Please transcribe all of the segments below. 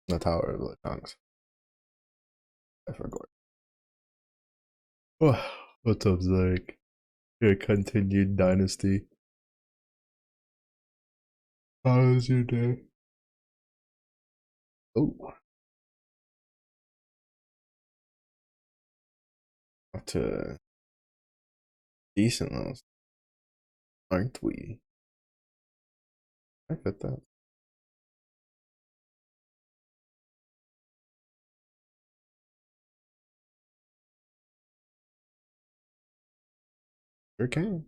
The Tower of the Tongues. I forgot. Oh, what's up, Zerk? Your continued dynasty. How was your day? Oh, up to decent levels, aren't we? I get that. Sure can.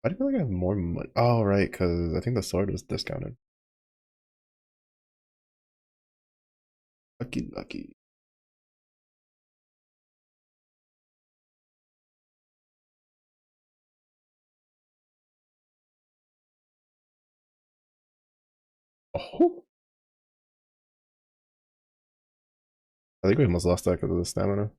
I do feel like I have more money? Oh, right, because I think the sword was discounted. Lucky, lucky. Oh, I think we almost lost that because of the stamina.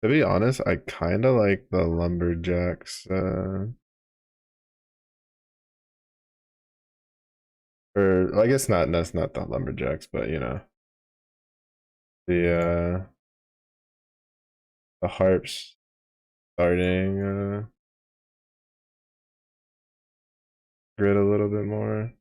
To be honest, I kind of like the lumberjacks. Or I guess not. That's not the lumberjacks, but you know the harps starting grid a little bit more.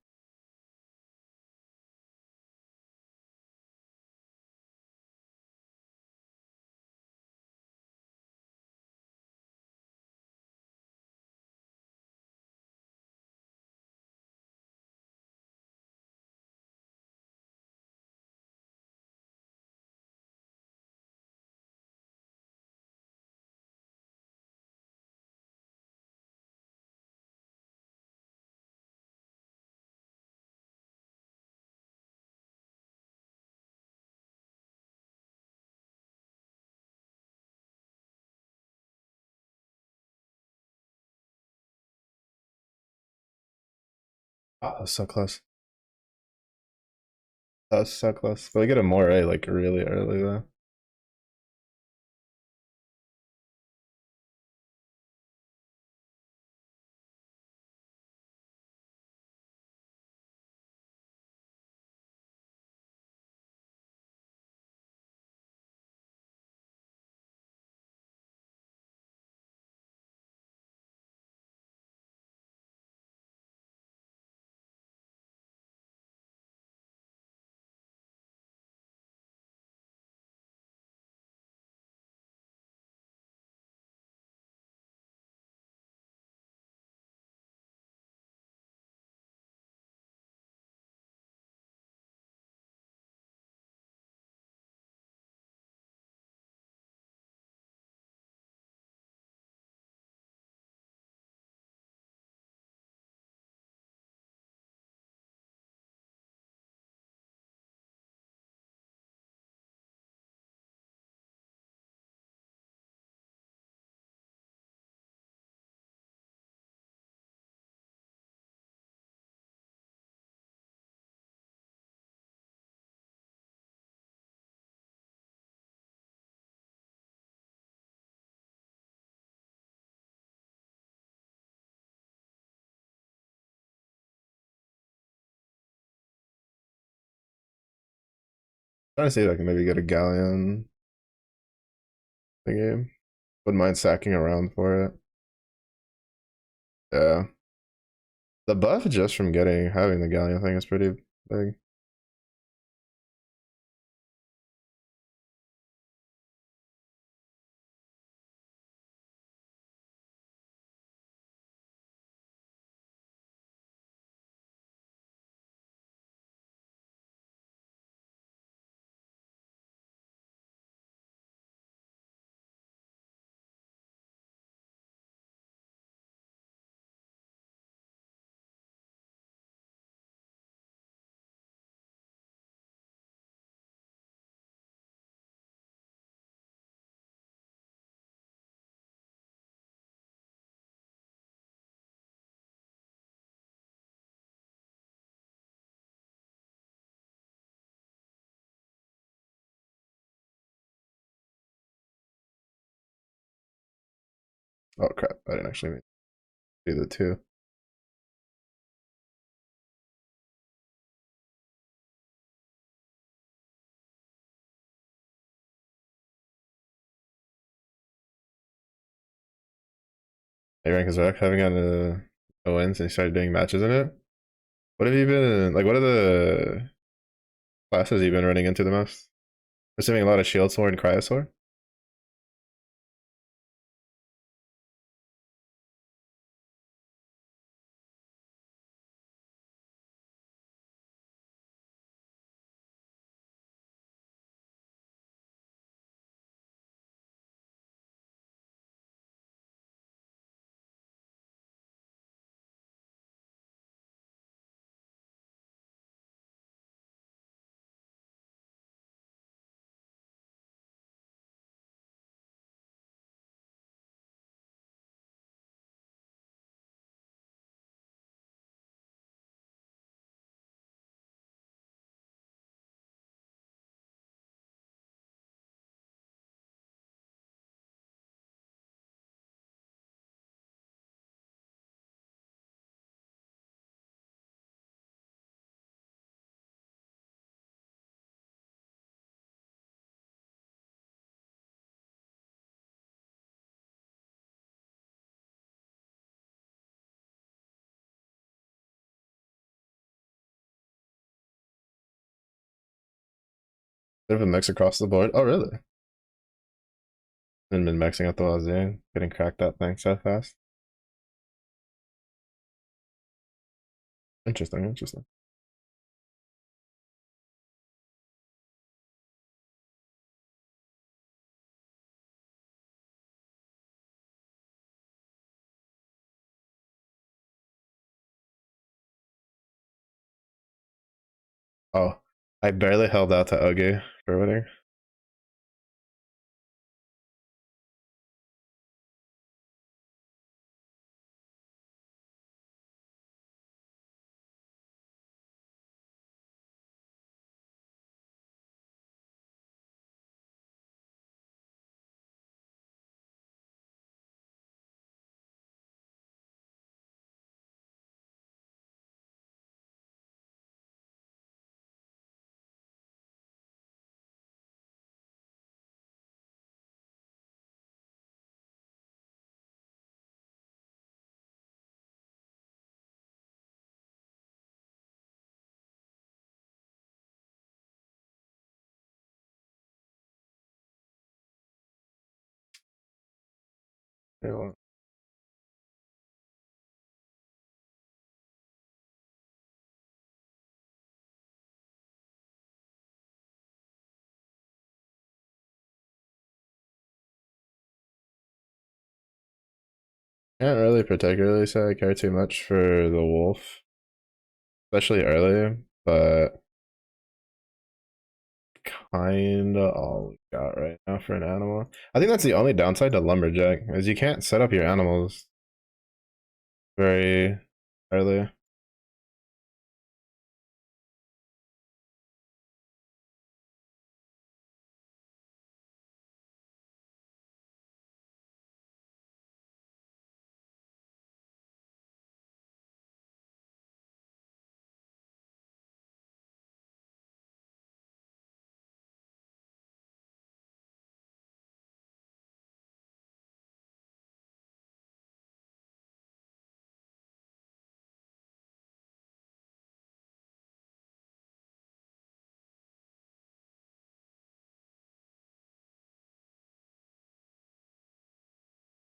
Oh, that's so close. That was so close. But I get a more like really early though. Trying to see if I can maybe get a galleon the game. Wouldn't mind sacking around for it. Yeah. The buff just from getting having the galleon thing is pretty big. Oh crap, I didn't actually do the two. Hey, rank is Zerk having a wins and you started doing matches in it. What have you been like? What are the classes you've been running into the most? Assuming a lot of shield sword and cryosaur. Bit of a mix across the board. Oh, really? And been mixing up the wazoo. Couldn't crack that thing so fast. Interesting, interesting. Oh, I barely held out to Ogi for winning. Yeah, well, can't really particularly say I care too much for the wolf, especially early, but kinda all we got right now for an animal. I think that's the only downside to lumberjack is you can't set up your animals very early.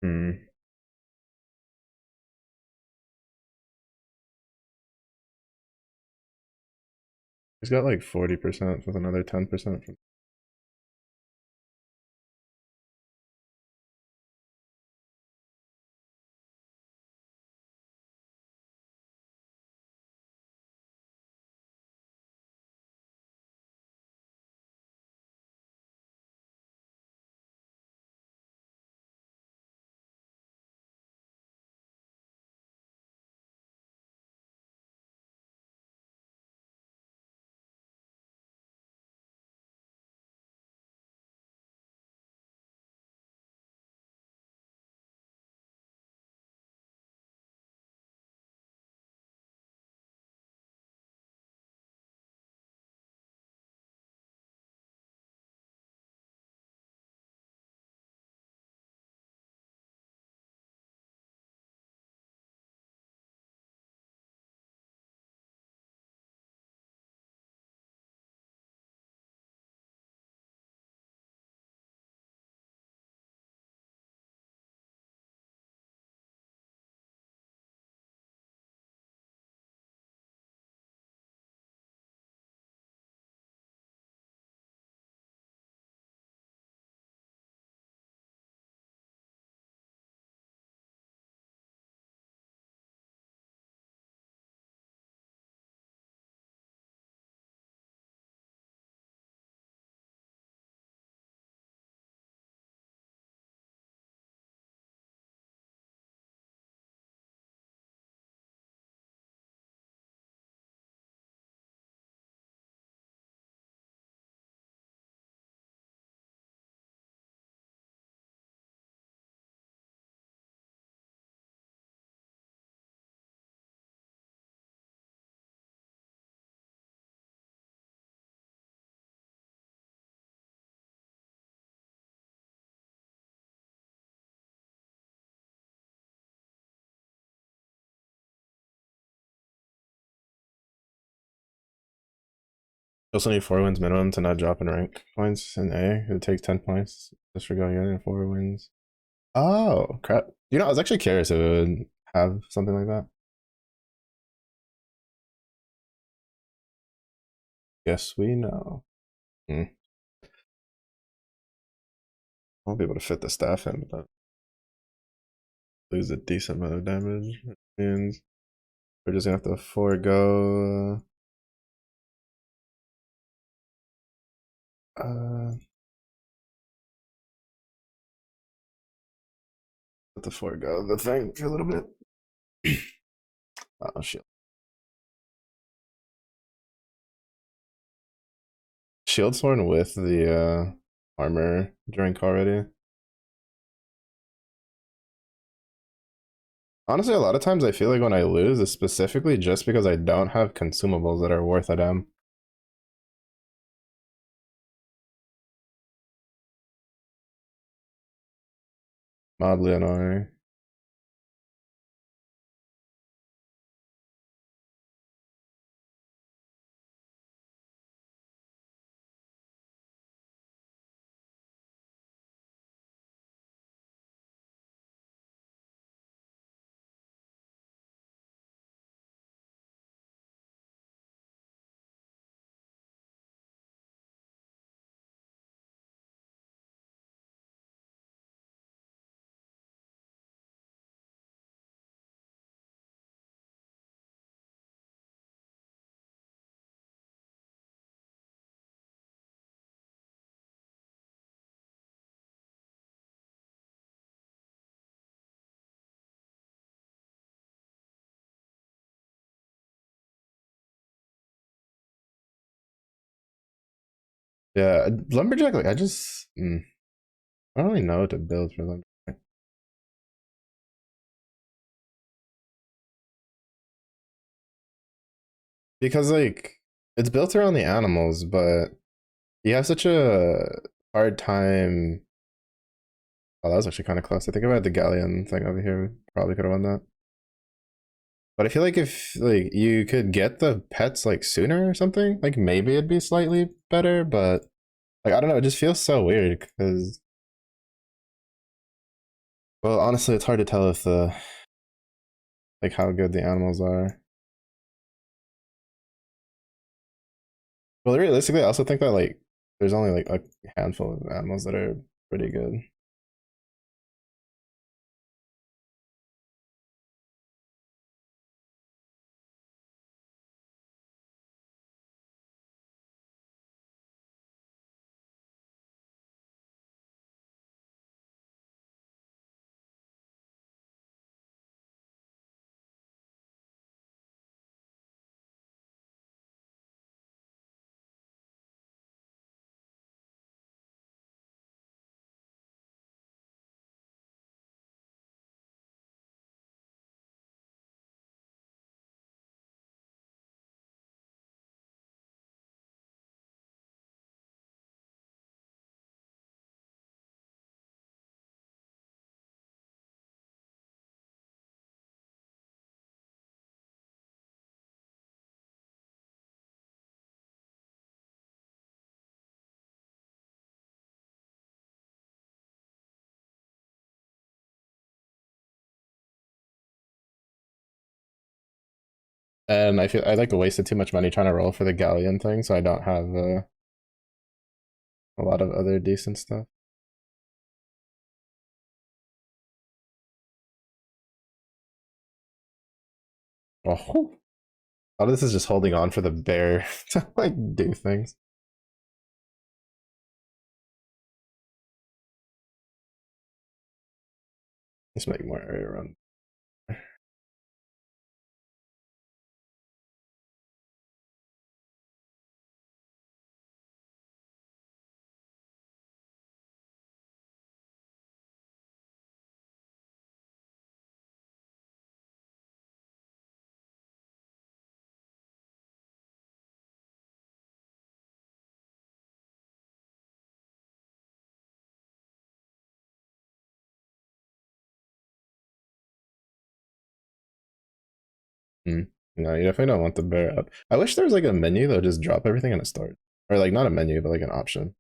Hmm. He's got like 40% with another 10% from Also need 4 wins minimum to not drop in rank points in A. It takes 10 points just for going in and 4 wins. Oh, crap. You know, I was actually curious if it would have something like that. Yes, we know. Won't be able to fit the staff in, but lose a decent amount of damage. And we're just gonna have to forego. Have to forego the thing for a little bit. Oh, shit. Shield Sworn with the armor drink already. Honestly, a lot of times I feel like when I lose, it's specifically just because I don't have consumables that are worth a damn. Mildly annoying. Yeah, lumberjack. Like I just, I don't really know what to build for lumberjack because like it's built around the animals, but you have such a hard time. Oh, that was actually kind of close. I think if I had the galleon thing over here, we probably could have won that. But I feel like if like you could get the pets like sooner or something, like maybe it'd be slightly better. But like I don't know, it just feels so weird because, well, honestly, it's hard to tell if the like how good the animals are. Well, realistically, I also think that like there's only like a handful of animals that are pretty good. And I feel I like wasted too much money trying to roll for the galleon thing, so I don't have a lot of other decent stuff. Oh, oh, this is just holding on for the bear to like do things. Just make more area around. No, you definitely don't want the bear up. I wish there was like a menu that would just drop everything in a start. or like not a menu, but like an option.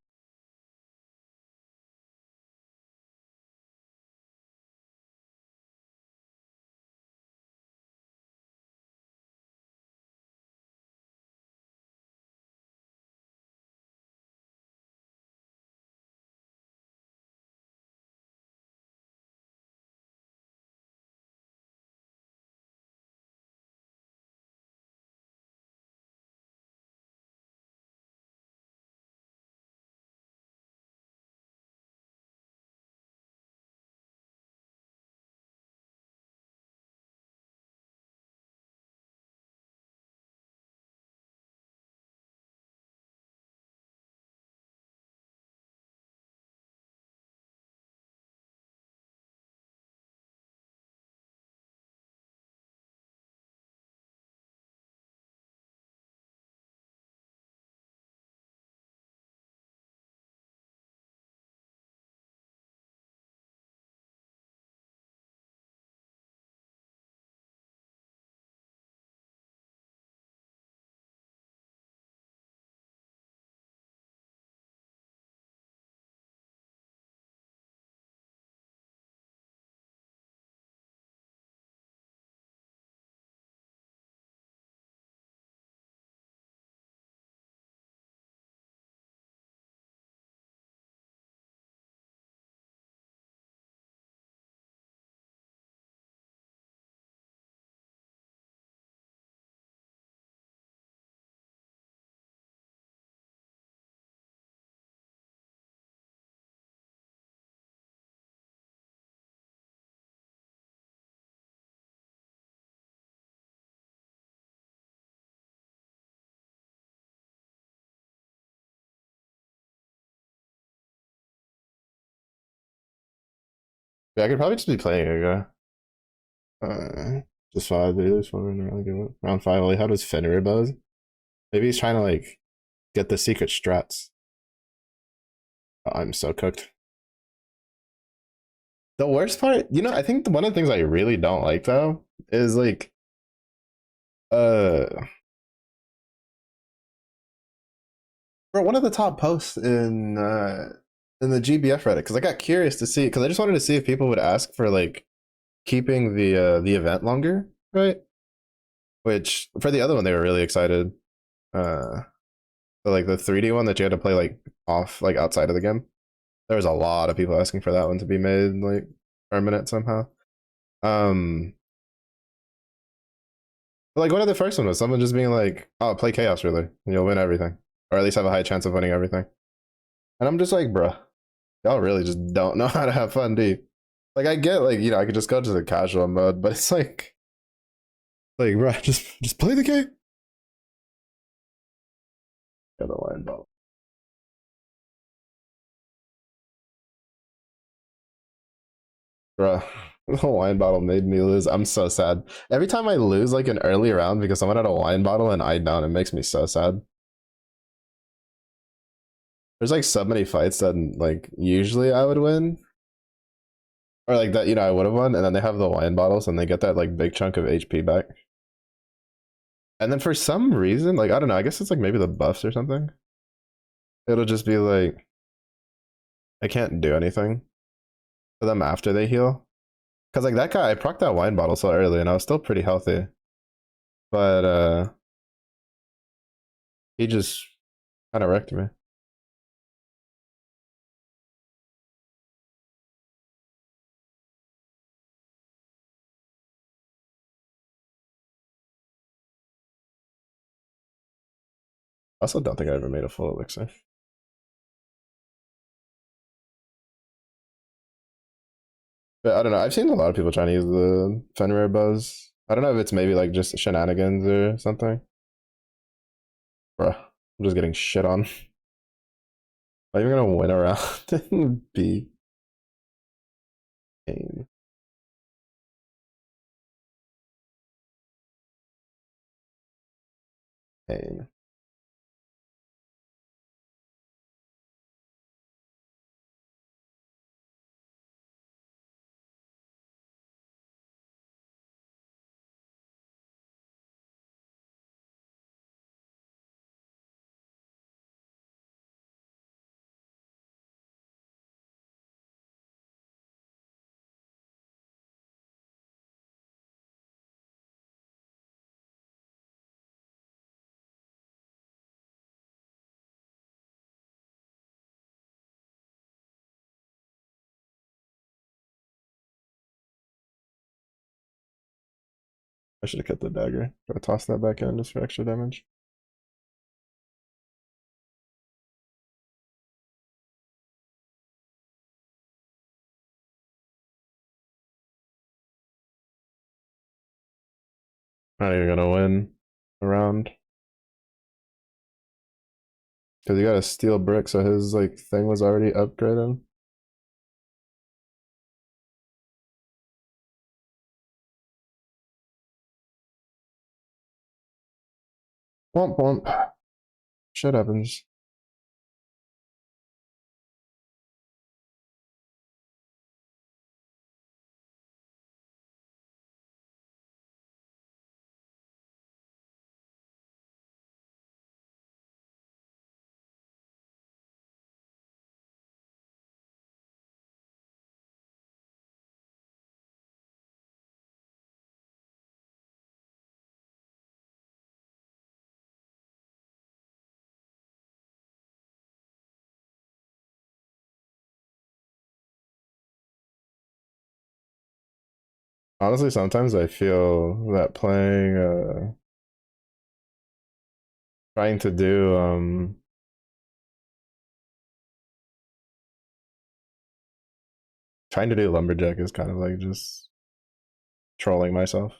Yeah, I could probably just be playing a guy. Just five days, round five. Like, how does Fenrir buzz? Maybe he's trying to like get the secret strats. Oh, I'm so cooked. The worst part, you know, I think one of the things I really don't like though is like, uh, for one of the top posts in the GBF Reddit, because I got curious to see, because I just wanted to see if people would ask for like keeping the event longer, right? Which for the other one they were really excited. Uh, so like the 3D one that you had to play like off like outside of the game. There was a lot of people asking for that one to be made like permanent somehow. Um, but like one of the first one was someone just being like, "Oh, play Chaos really, and you'll win everything, or at least have a high chance of winning everything." And I'm just like, bruh, y'all really just don't know how to have fun, do you? Like I get like, you know, I could just go to the casual mode, but it's like, bruh, just play the game. Yeah, the line ball. Bruh, the wine bottle made me lose. I'm so sad. Every time I lose like an early round because someone had a wine bottle and I don't, it makes me so sad. There's like so many fights that like usually I would win. Or like that, you know, I would have won, and then they have the wine bottles and they get that like big chunk of HP back. And then for some reason, like I don't know, I guess it's like maybe the buffs or something. It'll just be like I can't do anything to them after they heal. Cause like that guy, I procced that wine bottle so early and I was still pretty healthy. But he just kind of wrecked me. I also don't think I ever made a full elixir. But I don't know. I've seen a lot of people trying to use the Fenrir buzz. I don't know if it's maybe like just shenanigans or something. Bruh, I'm just getting shit on. Are you gonna win around and be pain? Pain. I should have kept the dagger. Gotta toss that back in just for extra damage. Not even gonna win a round. Because he got a steel brick, so his like thing was already upgraded. Womp womp. Shit happens. Honestly, sometimes I feel that playing, trying to do, trying to do lumberjack is kind of like just trolling myself.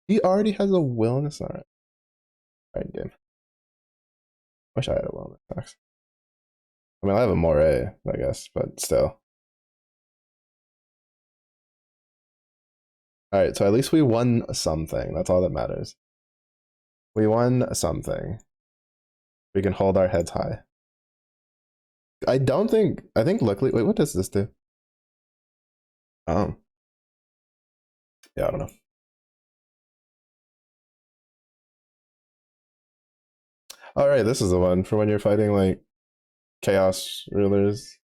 He already has a wellness. All right, game. Wish I had a wellness tax. I mean, I have a moray, I guess, but still. All right, so at least we won something. That's all that matters. We won something. We can hold our heads high. I don't think. I think luckily. Wait, what does this do? Um. Yeah, I don't know. All right, this is the one for when you're fighting like chaos rulers.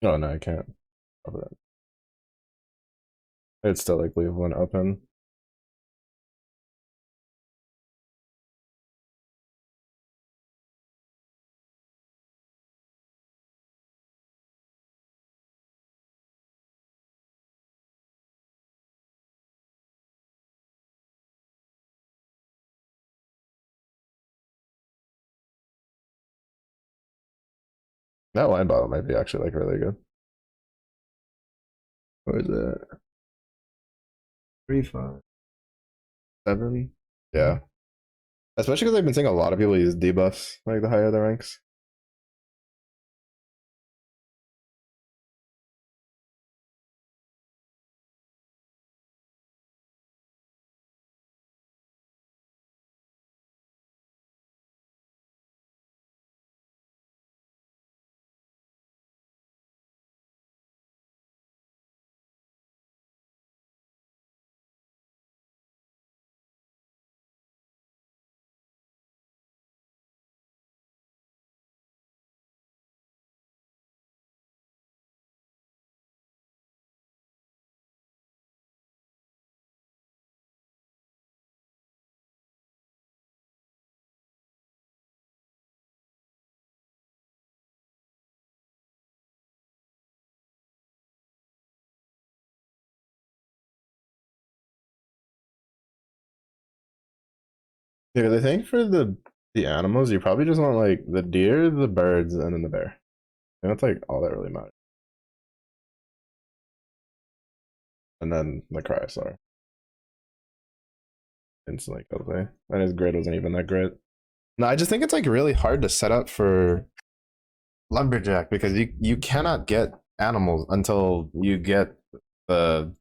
Oh no, I can't. It's still like leave one open. That line bottle might be actually like really good. Or is it 3, 5, 7? Yeah. Especially because I've been seeing a lot of people use debuffs like the higher the ranks. Yeah, I think for the animals, you probably just want like the deer, the birds, and then the bear. And that's like all that really matters. And then the cryosaur. Instantly ugly. And his grid wasn't even that great. No, I just think it's like really hard to set up for lumberjack because you cannot get animals until you get the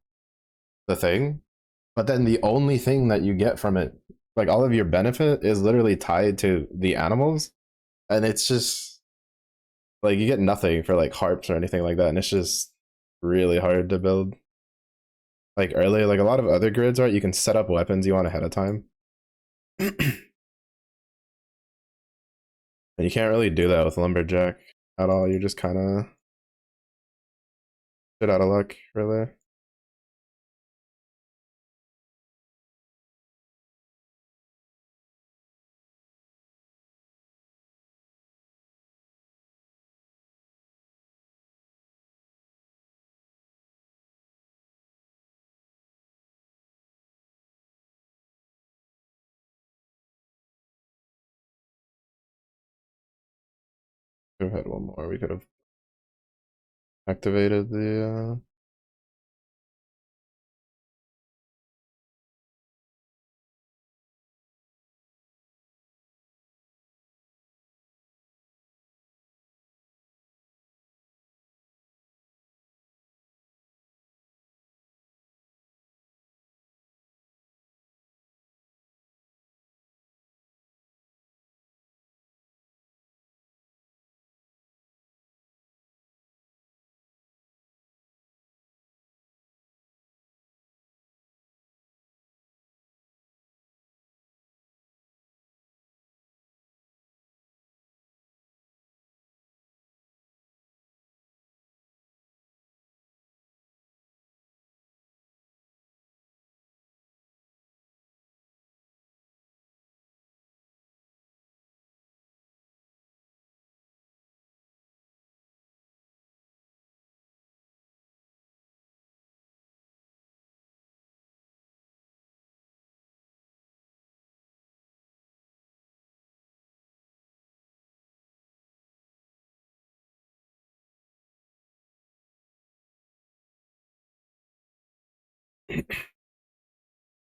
the thing. But then the only thing that you get from it, like all of your benefit, is literally tied to the animals, and it's just like you get nothing for like harps or anything like that, and it's just really hard to build. Like earlier, like a lot of other grids, right? You can set up weapons you want ahead of time, and you can't really do that with lumberjack at all. You're just kind of shit out of luck, really. Could have had one more. We could have activated the.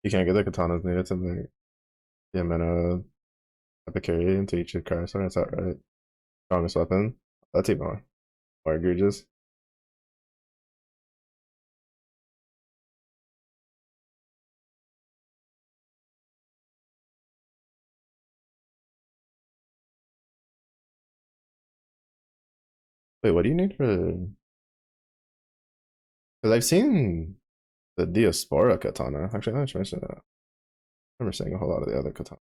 You can't get the katanas needed to make Yamena Epicuri into each Cryosaur. That's not right. Strongest weapon. That's even more egregious. Wait, what do you need for? Because I've seen the Diaspora katana. Actually, I mentioned that. I remember seeing a whole lot of the other katana.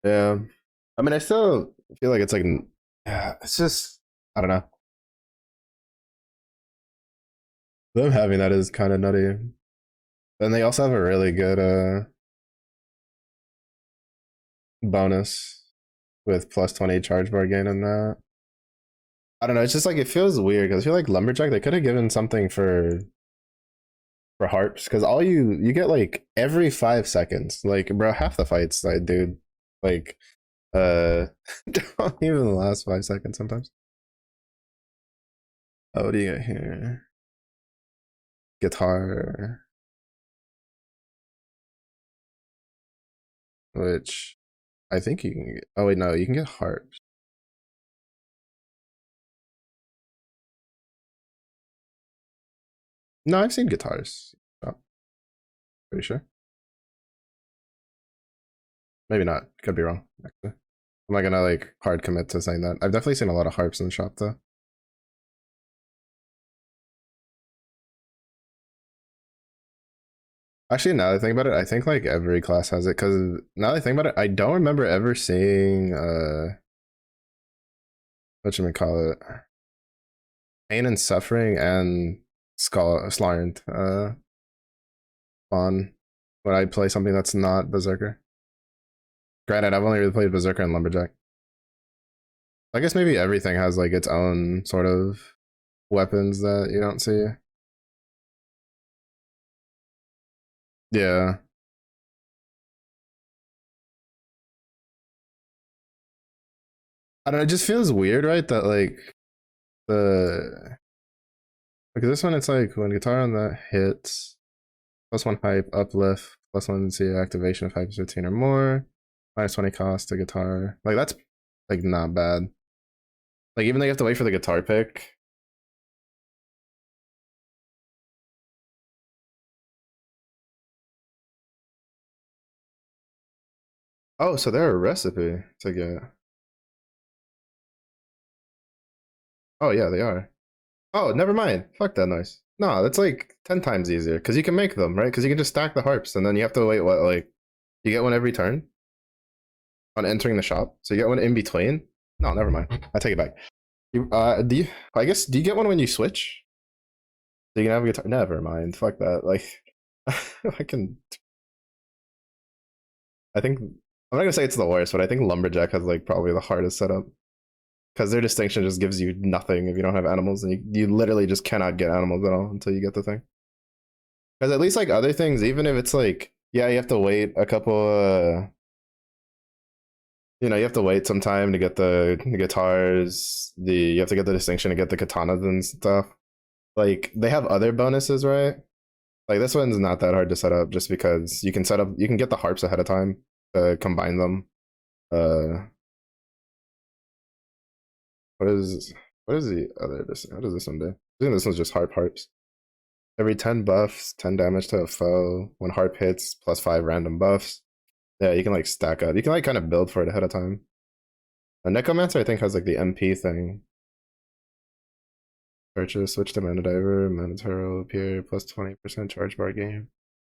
Yeah, I mean, I still feel like it's like, yeah, it's just I don't know. Them having that is kind of nutty. And they also have a really good bonus with plus 20 charge bar gain in that. I don't know. It's just like it feels weird because I feel like lumberjack they could have given something for harps because all you get like every 5 seconds. Like bro, half the fights, like dude, like don't even last 5 seconds sometimes. Oh, what do you got here? guitar, which I think you can get. Oh wait, no, you can get harps. No, I've seen guitars. Oh, pretty sure. Maybe not. Could be wrong. Actually, I'm not gonna like hard commit to saying that. I've definitely seen a lot of harps in the shop though. Actually, now that I think about it, I think like every class has it. Cause now that I think about it, I don't remember ever seeing what you call it, pain and suffering and Slarent on when I play something that's not Berserker. Granted, I've only really played Berserker and Lumberjack. I guess maybe everything has like its own sort of weapons that you don't see. Yeah. I don't know, it just feels weird, right? That like the because this one it's like when guitar on that hits, +1 hype, uplift, +1 C activation of hype is 15 or more, -20 cost to guitar. Like that's like not bad. Like even though you have to wait for the guitar pick. Oh, so they're a recipe to get. Oh yeah, they are. Oh, never mind. Fuck that noise. No, that's like 10 times easier because you can make them, right? Because you can just stack the harps and then you have to wait, what, like, you get one every turn on entering the shop. So you get one in between. No, never mind. I take it back. Do you, I guess, do you get one when you switch? So you can have a guitar? Never mind. Fuck that. Like, I can, I think, I'm not gonna say it's the worst, but I think Lumberjack has like probably the hardest setup because their distinction just gives you nothing if you don't have animals and you literally just cannot get animals at all until you get the thing. Because at least like other things, even if it's like, yeah, you have to wait a couple, you have to wait some time to get the guitars. You have to get the distinction to get the katanas and stuff. Like they have other bonuses, right? Like this one's not that hard to set up, just because you can get the harps ahead of time to combine them. Uh, what is what is the other? What does this one do? I think this one's just harps. Every 10 buffs, 10 damage to a foe. When harp hits, +5 random buffs. Yeah, you can like stack up. You can like kind of build for it ahead of time. A Necromancer, I think, has like the MP thing. Purchase, switch to Mana Diver, Mana will appear, +20% charge bar gain,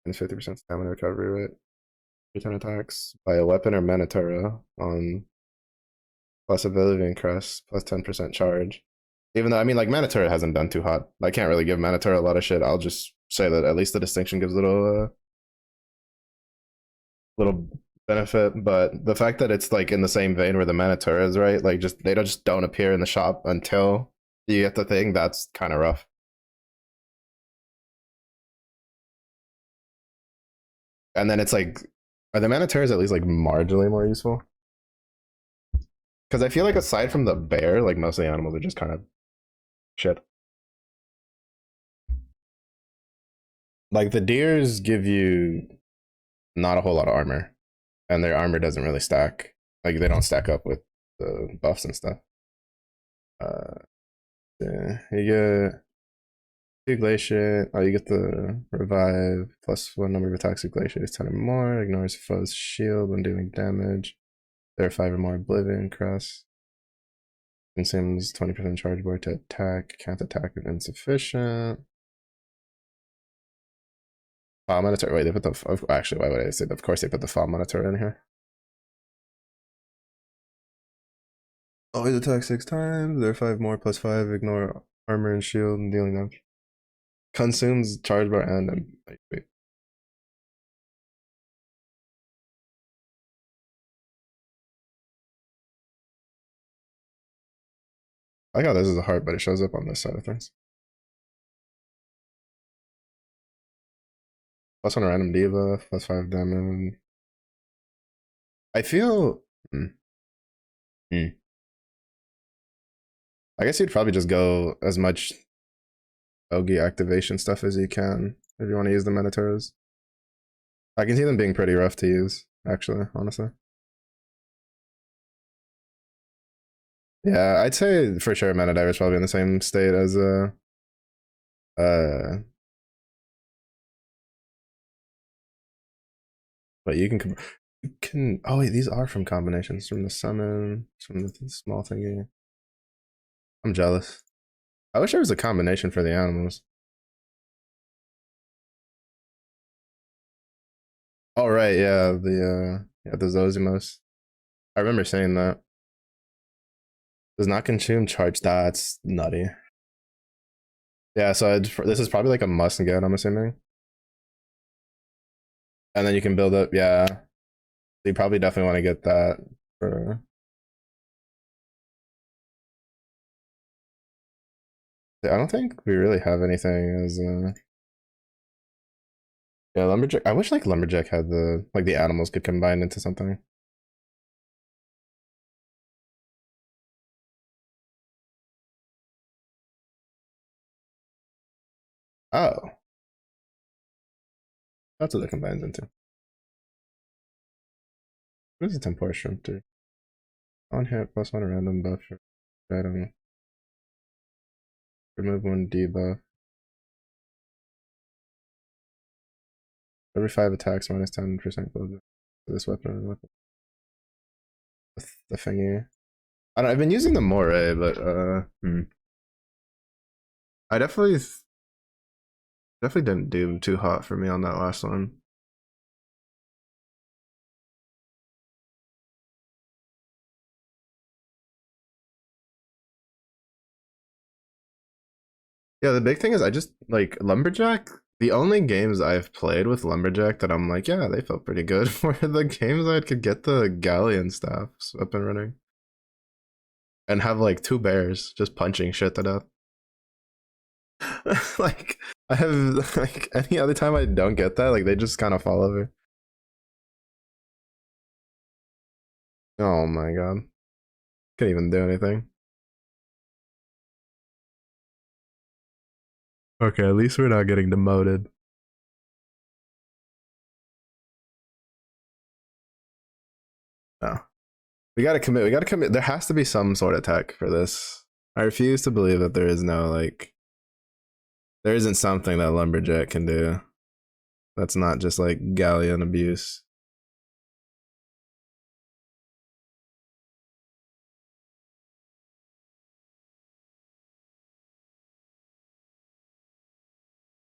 and 50% stamina recovery rate. Return attacks by a weapon or Manatoro on plus Oblivion Crest, +10% charge. Even though, I mean, like, Manatoro hasn't done too hot. I can't really give Manatoro a lot of shit. I'll just say that at least the distinction gives little benefit, but the fact that it's like in the same vein where the Manatoro is, right? Like just they don't appear in the shop until you get the thing. That's kind of rough. And then it's like, are the Manatoras at least like marginally more useful? Because I feel like aside from the bear, like most of the animals are just kind of shit. Like the deers give you not a whole lot of armor, and their armor doesn't really stack. Like they don't stack up with the buffs and stuff. Uh, yeah, you get Glacier. Oh, you get the revive +1 number of attacks of Glacier is 10 or more. Ignores foe's shield when dealing damage. There are 5 or more Oblivion Crest. Consumes 20% charge bar to attack. Can't attack if insufficient. File monitor. Wait, they put the. Actually, why would I say that? Of course, they put the file monitor in here. Always attack 6 times. There are 5 more +5. Ignore armor and shield and dealing damage. Consumes charge bar and. Wait. I like how this is a heart, but it shows up on this side of things. +1 random diva, +5 damage. I feel. Hmm. I guess you'd probably just go as much bogey activation stuff as you can if you want to use the mon-thurs. I can see them being pretty rough to use, actually, honestly. Yeah, I'd say for sure Menadive is probably in the same state as uh but you can oh wait, these are from combinations from the summon, from the small thingy. I'm jealous. I wish there was a combination for the animals. Oh right, yeah, the Zozimos. I remember saying that. Does not consume charge. That's nutty. Yeah, so this is probably like a must get, I'm assuming. And then you can build up, yeah. So you probably definitely want to get that for. I don't think we really have anything as yeah, lumberjack. I wish like lumberjack had the animals could combine into something. Oh, that's what it combines into. What is a temporary shrimp do? On hit plus one random buff. Item. Remove one debuff. Every 5 attacks minus 10% closer. This weapon. The thingy. I don't. I've been using them more, but I definitely didn't do too hot for me on that last one. Yeah, the big thing is I just like lumberjack. The only games I've played with lumberjack that I'm like, yeah, they felt pretty good were the games I could get the galleon staff up and running and have like 2 bears just punching shit to death. Like I have like any other time I don't get that, like they just kind of fall over. Oh my god, can't even do anything. Okay, at least we're not getting demoted. No, we gotta commit. We gotta commit. There has to be some sort of tech for this. I refuse to believe that there is no like. There isn't something that lumberjack can do. That's not just like galleon abuse.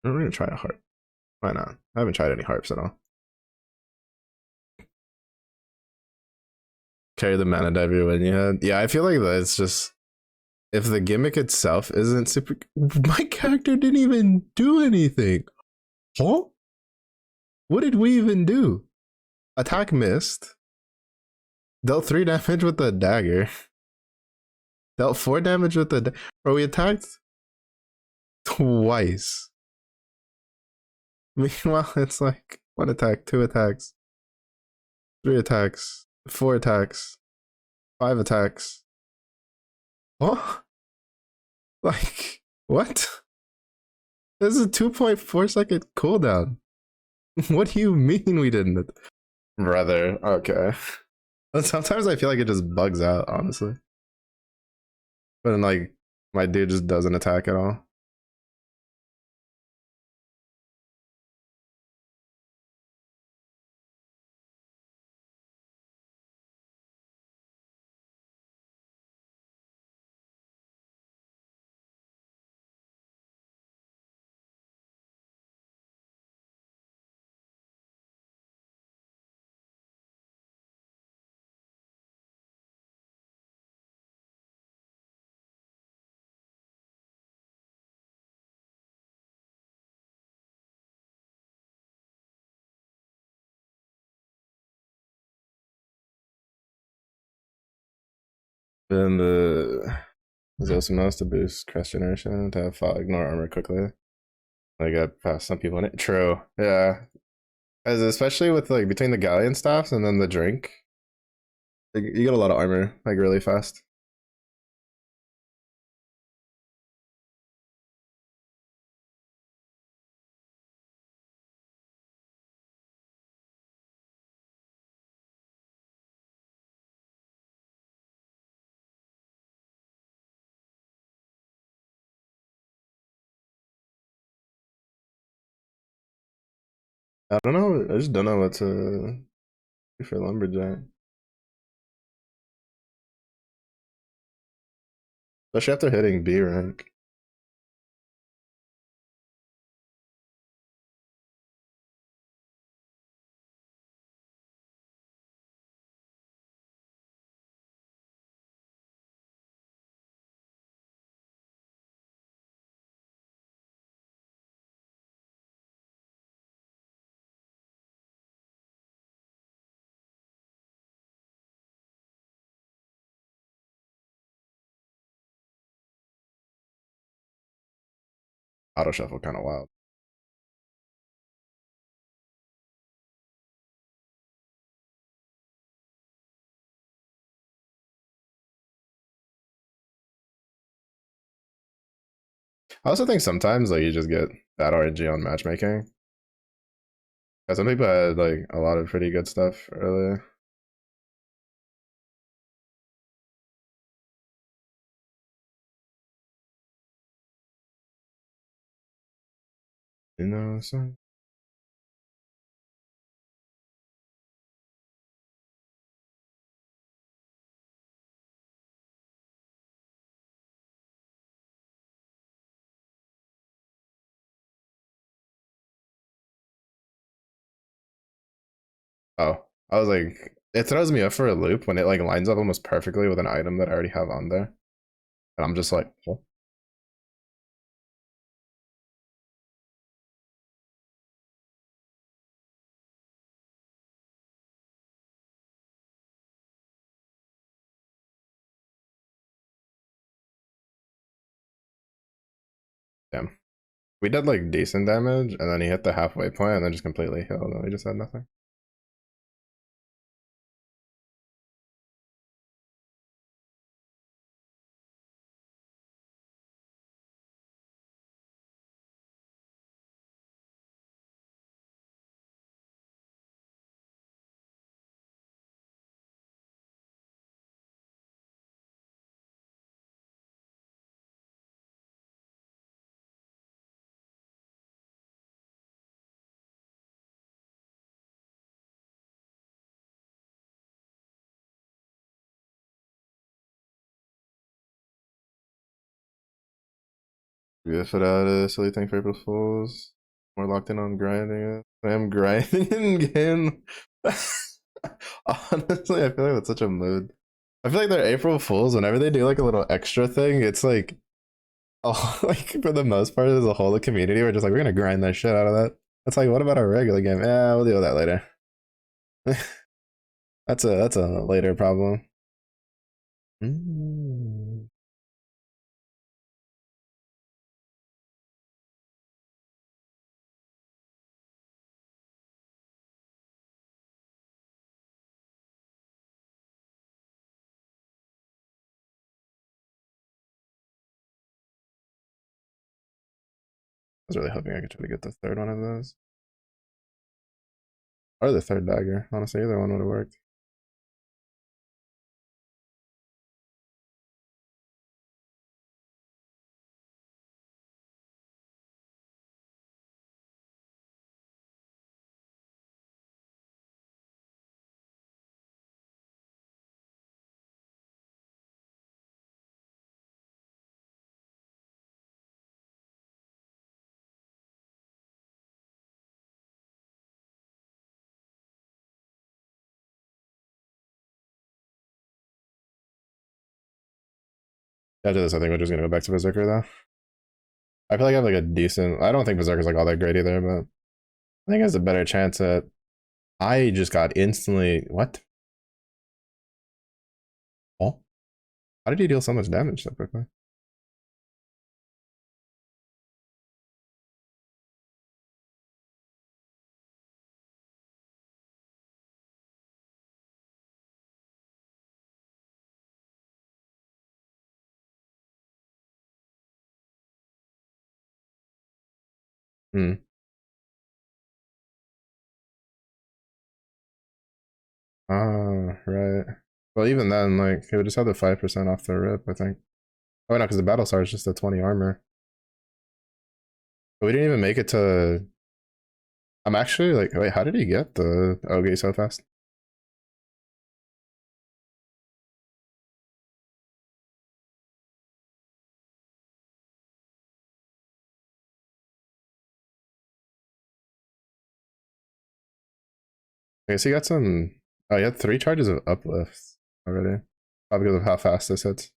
I'm gonna try a harp. Why not? I haven't tried any harps at all. Carry the mana diver when you had. Yeah, I feel like that's just if the gimmick itself isn't super. My character didn't even do anything. Huh? What did we even do? Attack missed. Dealt 3 damage with the dagger. Dealt 4 damage with the. Bro, we attacked twice. Meanwhile, it's like 1 attack, 2 attacks, 3 attacks, 4 attacks, 5 attacks. What? Like, what? This is a 2.4-second cooldown. What do you mean we didn't? Brother, okay. Sometimes I feel like it just bugs out, honestly. But then, like, my dude just doesn't attack at all. Then there's also mouse to boost crest generation to have ignore armor quickly. Like I passed some people in it. True. Yeah. As especially with like between the galleon staffs and then the drink, like, you get a lot of armor like really fast. I don't know. I just don't know what to do for lumberjack. Especially after hitting B rank. Auto shuffle kind of wild. I also think sometimes like you just get bad RNG on matchmaking. Cause some people had like a lot of pretty good stuff earlier. You know, so oh, I was like, it throws me up for a loop when it like lines up almost perfectly with an item that I already have on there, and I'm just like, oh, damn. We did like decent damage, and then he hit the halfway point, and then just completely healed, and we just had nothing. If it had a silly thing for April Fools, more locked in on grinding it. I am grinding in game. Honestly, I feel like that's such a mood. I feel like they're April Fools whenever they do like a little extra thing. It's like, oh, like for the most part, as a whole, the community we're just like we're gonna grind that shit out of that. That's like, what about our regular game? Yeah, we'll deal with that later. That's a later problem. Mm. I was really hoping I could try to get the third one of those. Or the third dagger. Honestly, either one would have worked. After this, I think we're just gonna go back to Berserker though. I feel like I have like a decent. I don't think Berserker's like all that great either, but I think it has a better chance at. I just got instantly. What? Oh, how did he deal so much damage so quickly? Hmm. Ah, right. Well, even then, like, he would just have the 5% off the rip, I think. Oh, no, because the battle star is just a 20 armor. But we didn't even make it to. I'm actually like, wait, how did he get the OG so fast? I guess he got some. Oh, he had 3 charges of uplifts already. Probably because of how fast this hits.